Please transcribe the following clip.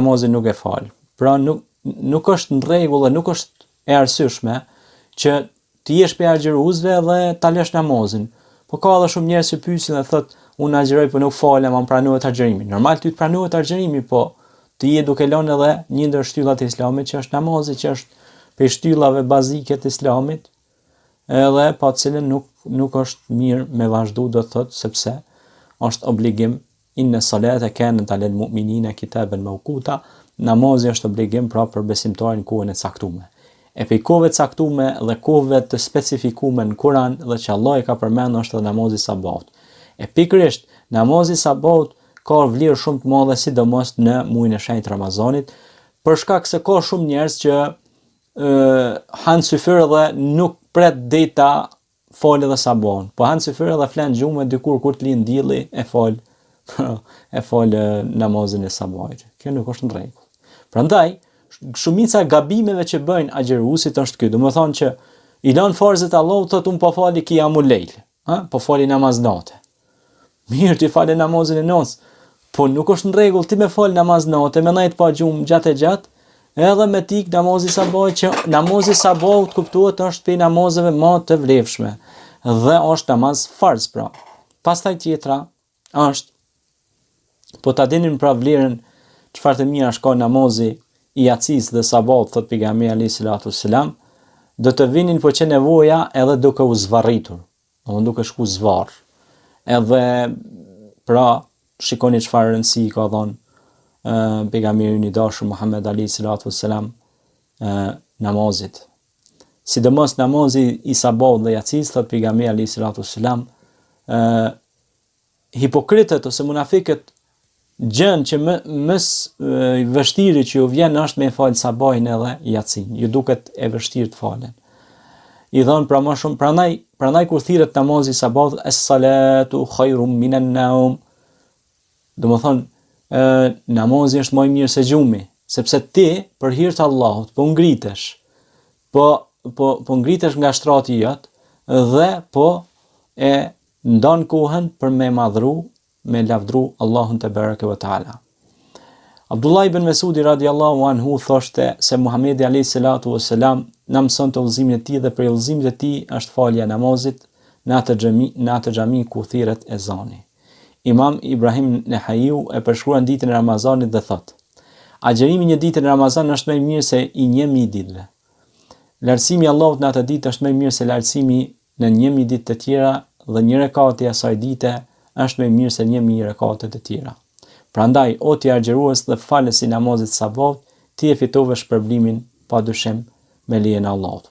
namazin nuk e fal. Pra nuk është në rregull dhe nuk është e arsyeshme që ti jesh pe agjëruesve dhe ta lësh namazin. Po ka edhe shumë njerëz që pyesin dhe thotë unë agjëroj po nuk falem, më pranohet agjërimi. Normal ty të pranohet agjërimi, po ti je duke lënë edhe një ndër shtyllat e Islamit që është namazi, që është prej shtyllave bazike të Islamit, edhe pa të cilën nuk është mirë me vazhdu, do të thotë, sepse është obligim inna salata kanat alal mu'minina kitaban mawquta, namazi është obligim pra për besimtarin kohën e caktuar. E pe kohëve të caktuar dhe kohëve të specifikuara në Kur'an dhe që Allah e ka përmendur është namazi sabat. E pikërisht namazi sabat ka vlerë shumë të madhe sidomos në muajin e shenjtë Ramazanit, për shkak se ka shumë njerëz që han syfyr dhe nuk pret deri ta falë dhe sabon. Po han syfyr dhe flan gjumë dikur kur të lind dielli e fal namazin e sabajit. Kjo nuk është në rregull. Prandaj shumica e gabimeve që bëjnë agjëruesit është ky, domethënë që i lën farzet Allahut, thotë un po fali qiyamul lejl, po fali namaz natë. Mirë, ti falë namazin e natës, po nuk është në rregull ti me fal namaz natë, me ndajt pa gjumë gjatë, edhe me tik namazi sabajit, që namazi sabajit kuptohet është pe namazeve më të vlefshme dhe është namaz farz pra. Pastaj tjetra është, po ta dinin pra vlerën çfarë të mira ka namazi i yacis dhe sabat, thot pejgamberi alayhis salatu wassalam, do të vinin po që nevoja edhe duke u zvarritur, duke shku zvarr. Edhe pra shikoni çfarë rëndësi ka dhënë pejgamberi i dashur Muhammed alayhis salatu wassalam namazit. Sidomos namazi i sabat dhe yacis, thot pejgamberi alayhis salatu wassalam, hipokritët ose munafikët gjën që mës vështirë që ju vjen është me fal sabahin edhe yacin. Ju duket e vështirë të falen. I dhon pra më shumë, prandaj kur thirret namazi sabat, es-salatu khairun minan naum. Domethënë namazi është më i mirë se gjumi, sepse ti për hir të Allahut po ngritesh. Po ngritesh nga shtrati jot dhe po e ndon kohën për me madhru, me lavdru Allahun te bareke ve taala. Abdullah ibn Mesudi radiallahu anhu thoshte se Muhamedi alayhis salatu wassalam na mëson të udhëzimin e tij dhe për udhëzimin e tij është falja e namazit në atë xhami ku thirret ezani. Imam Ibrahim Nehajiu e përshkruan ditën e Ramazanit dhe thot: agjerimi një ditë në Ramazan është më i mirë se i 1000 ditëve. Lartësimi i Allahut në atë ditë është më i mirë se lartësimi në 1000 ditë të tjera dhe një rekat i asaj dite është më i mirë se 1000 rekate të tjera. Prandaj, o ti agjërues dhe falës i namazit sabat, ti e fitove shpërblimin padyshim me lejen e Allahut.